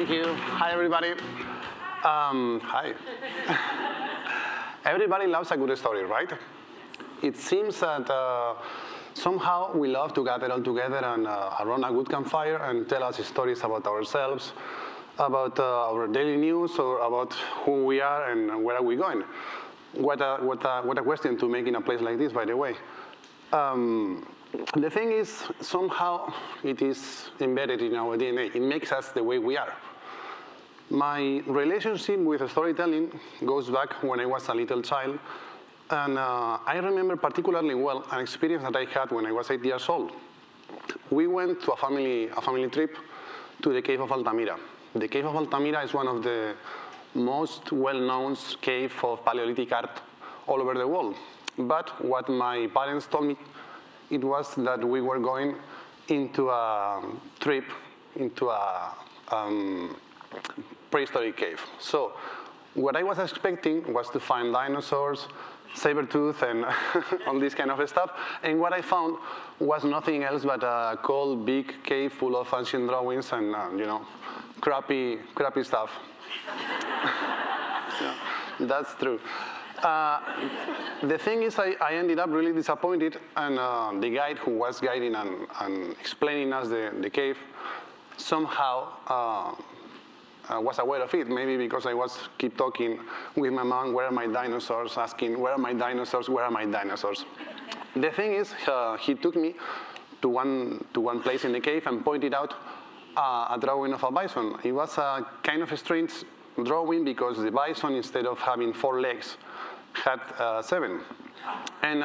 Thank you. Hi, everybody. Hi. Everybody loves a good story, right? It seems that somehow we love to gather all together and around a good campfire and tell us stories about ourselves, about our daily news, or about who we are and where are we going. What a question to make in a place like this, by the way. The thing is, somehow it is embedded in our DNA. It makes us the way we are. My relationship with storytelling goes back when I was a little child. And I remember particularly well an experience that I had when I was 8 years old. We went to a family trip to the cave of Altamira. The cave of Altamira is one of the most well-known caves of Paleolithic art all over the world. But what my parents told me, it was that we were going into a trip into a prehistoric cave. So what I was expecting was to find dinosaurs, saber-tooth, and all this kind of stuff. And what I found was nothing else but a cold, big cave full of ancient drawings and, crappy stuff. Yeah, that's true. The thing is, I ended up really disappointed, and the guide who was guiding and explaining us the cave somehow was aware of it, maybe because I was keep talking with my mom, where are my dinosaurs, asking, where are my dinosaurs, where are my dinosaurs? The thing is, he took me to one place in the cave and pointed out a drawing of a bison. It was a kind of a strange drawing because the bison, instead of having 4 legs, had 7. And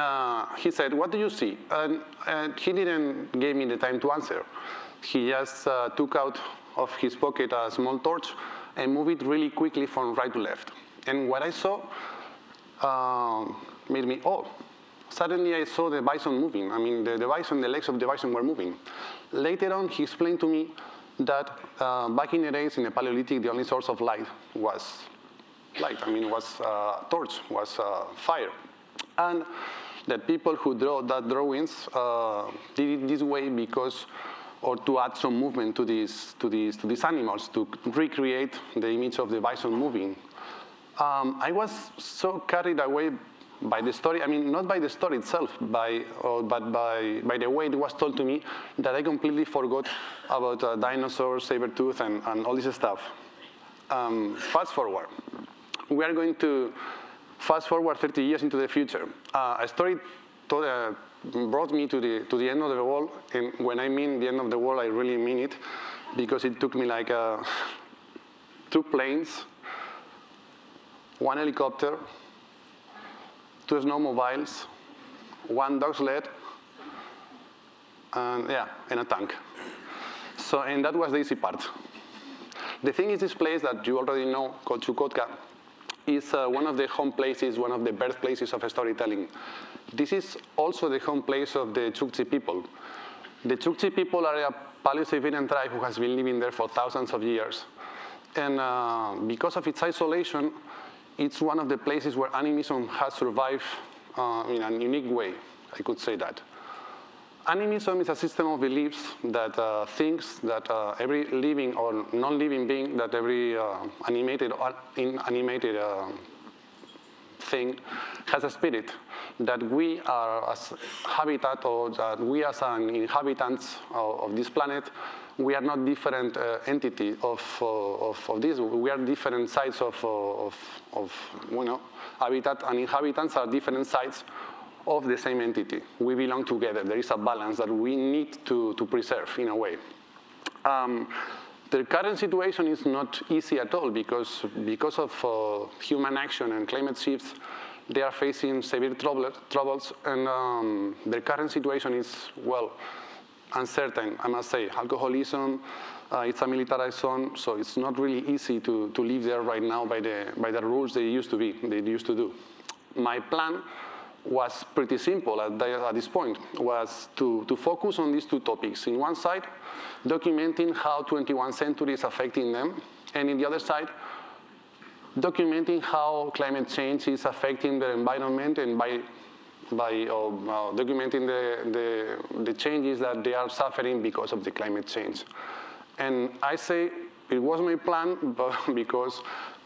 he said, what do you see? And he didn't give me the time to answer. He just took out of his pocket a small torch and moved it really quickly from right to left. And what I saw made me, suddenly I saw the bison moving. I mean, the legs of the bison were moving. Later on, he explained to me that back in the days in the Paleolithic, the only source of light was light. I mean, was torch, was fire. And that people who draw that drawings did it this way because, or to add some movement to these animals, to recreate the image of the bison moving. I was so carried away by the story. I mean, not by the story itself, but by the way it was told to me, that I completely forgot about dinosaurs, saber-tooth, and all this stuff. Fast forward. We are going to fast forward 30 years into the future. A story brought me to the end of the world, and when I mean the end of the world, I really mean it, because it took me like 2 planes, 1 helicopter, 2 snowmobiles, 1 dog sled, and a tank. So, and that was the easy part. The thing is, this place that you already know, called Chukotka, is one of the home places, one of the birthplaces of storytelling. This is also the home place of the Chukchi people. The Chukchi people are a Paleo-Siberian tribe who has been living there for thousands of years. And because of its isolation, it's one of the places where animism has survived in a unique way, I could say that. Animism is a system of beliefs that thinks that every living or non-living being, that every animated or inanimated thing has a spirit, that we are as habitat, or that we as an inhabitants of this planet, we are not different entity of this. We are different sides of habitat, and inhabitants are different sides of the same entity. We belong together. There is a balance that we need to preserve in a way. The current situation is not easy at all because of human action and climate shifts. They are facing severe troubles, and the current situation is, well, uncertain, I must say. Alcoholism, it's a militarized zone, so it's not really easy to live there right now by the rules they used to do. My plan was pretty simple at this point, was to focus on these 2 topics. In one side, documenting how 21st century is affecting them, and in the other side, documenting how climate change is affecting their environment, and by documenting the changes that they are suffering because of the climate change. And I say It was my plan, but because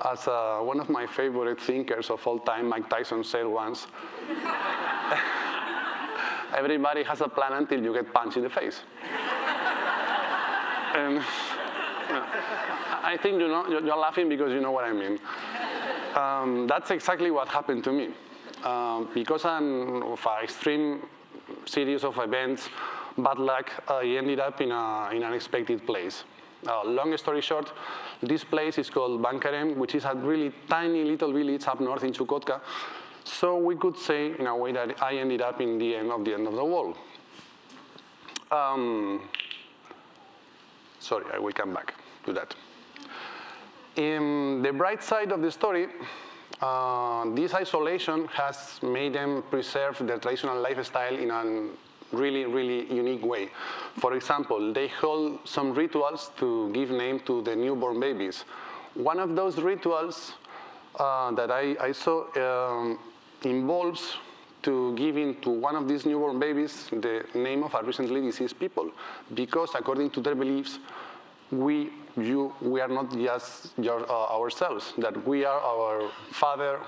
as one of my favorite thinkers of all time, Mike Tyson, said once, everybody has a plan until you get punched in the face. And I think you're laughing because you know what I mean. That's exactly what happened to me. Because of an extreme series of events, bad luck, I ended up in an unexpected place. Long story short, this place is called Bancarem, which is a really tiny little village up north in Chukotka. So we could say, in a way, that I ended up in the end of the world. Sorry, I will come back to that. In the bright side of the story, this isolation has made them preserve their traditional lifestyle in a really, really unique way. For example, they hold some rituals to give name to the newborn babies. One of those rituals that I saw involves to giving to one of these newborn babies the name of a recently deceased people, because according to their beliefs, we are not just ourselves, that we are our father,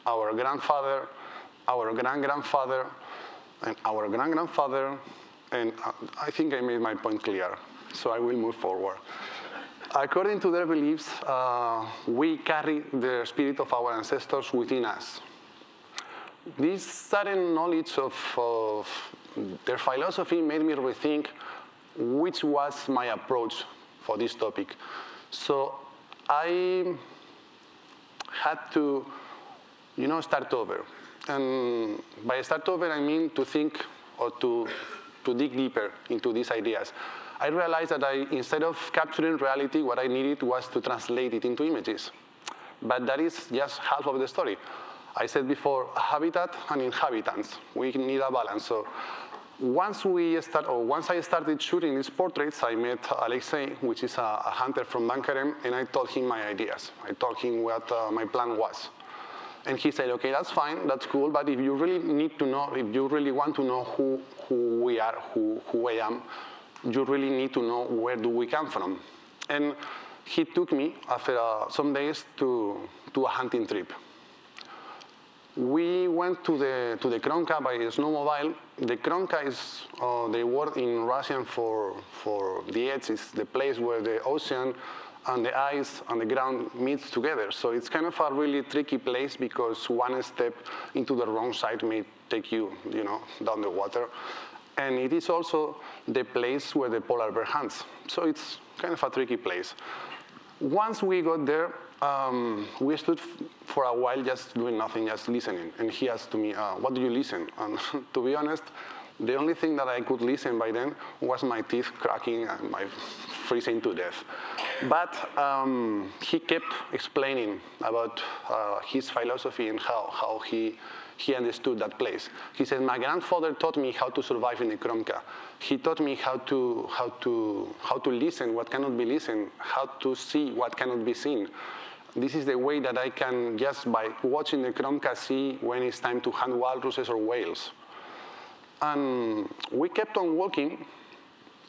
our grandfather, our grand-grandfather, and our grand-grandfather, and I think I made my point clear, so I will move forward. According to their beliefs, we carry the spirit of our ancestors within us. This sudden knowledge of their philosophy made me rethink which was my approach for this topic. So I had to, start over. And by start over, I mean to think or to dig deeper into these ideas. I realized that instead of capturing reality, what I needed was to translate it into images. But that is just half of the story. I said before, habitat and inhabitants. We need a balance. So once I started shooting these portraits, I met Alexei, which is a hunter from Bancarem, and I told him my ideas. I told him what my plan was. And he said, okay, that's fine, that's cool, but if you really need to know, if you really want to know who we are, who I am, you really need to know where do we come from. And he took me, after some days, to a hunting trip. We went to the Kronka by snowmobile. The Kronka is the word in Russian for the edge. It's the place where the ocean and the ice and the ground meets together. So it's kind of a really tricky place because one step into the wrong side may take you, down the water. And it is also the place where the polar bear hunts. So it's kind of a tricky place. Once we got there, we stood for a while just doing nothing, just listening. And he asked me, what do you listen? And to be honest, the only thing that I could listen by then was my teeth cracking and my freezing to death. But he kept explaining about his philosophy and how he understood that place. He said, my grandfather taught me how to survive in the Kronka. He taught me how to listen what cannot be listened, how to see what cannot be seen. This is the way that I can, just by watching the Kronka, see when it's time to hunt walruses or whales. And we kept on walking,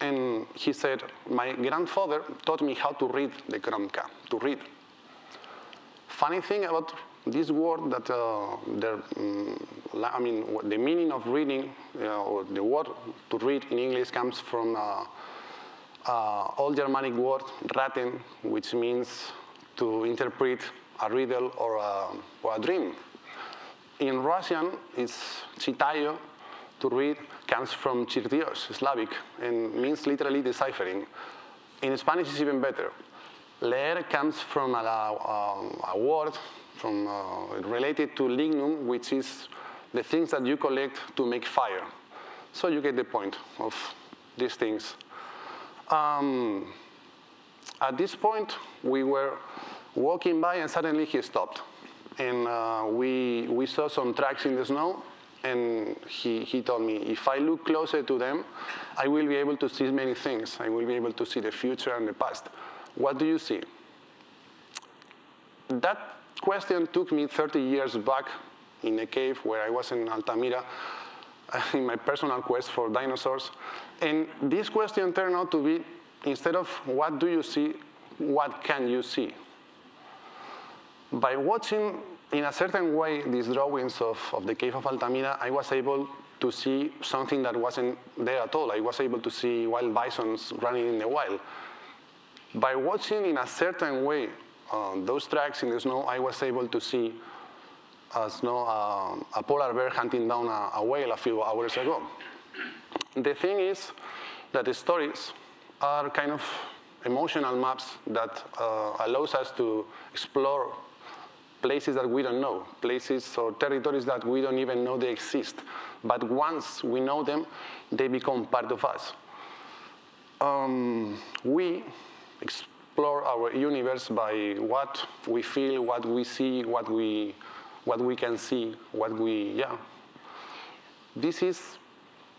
and he said, my grandfather taught me how to read the Kronka, to read. Funny thing about this word that the meaning of reading, or the word to read in English comes from Old Germanic word, raten, which means to interpret a riddle or a dream. In Russian, it's chitayo, to read, comes from chirtios, Slavic, and means literally deciphering. In Spanish, it's even better. Leer comes from a word related to lignum, which is the things that you collect to make fire. So you get the point of these things. At this point, we were walking by, and suddenly he stopped. And we saw some tracks in the snow, and he told me, if I look closer to them, I will be able to see many things. I will be able to see the future and the past. What do you see? That question took me 30 years back in a cave where I was in Altamira in my personal quest for dinosaurs. And this question turned out to be, instead of what do you see, what can you see? By watching, in a certain way, these drawings of the cave of Altamira, I was able to see something that wasn't there at all. I was able to see wild bisons running in the wild. By watching, in a certain way, those tracks in the snow, I was able to see a polar bear hunting down a whale a few hours ago. The thing is that the stories are kind of emotional maps that allows us to explore places that we don't know, places or territories that we don't even know they exist. But once we know them, they become part of us. We explore our universe by what we feel, what we see, what we can see, This is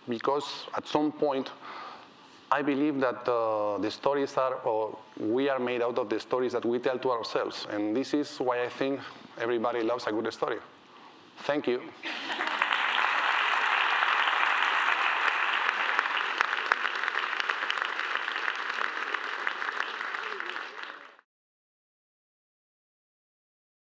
because at some point, I believe that the stories are, or we are made out of the stories that we tell to ourselves. And this is why I think everybody loves a good story. Thank you.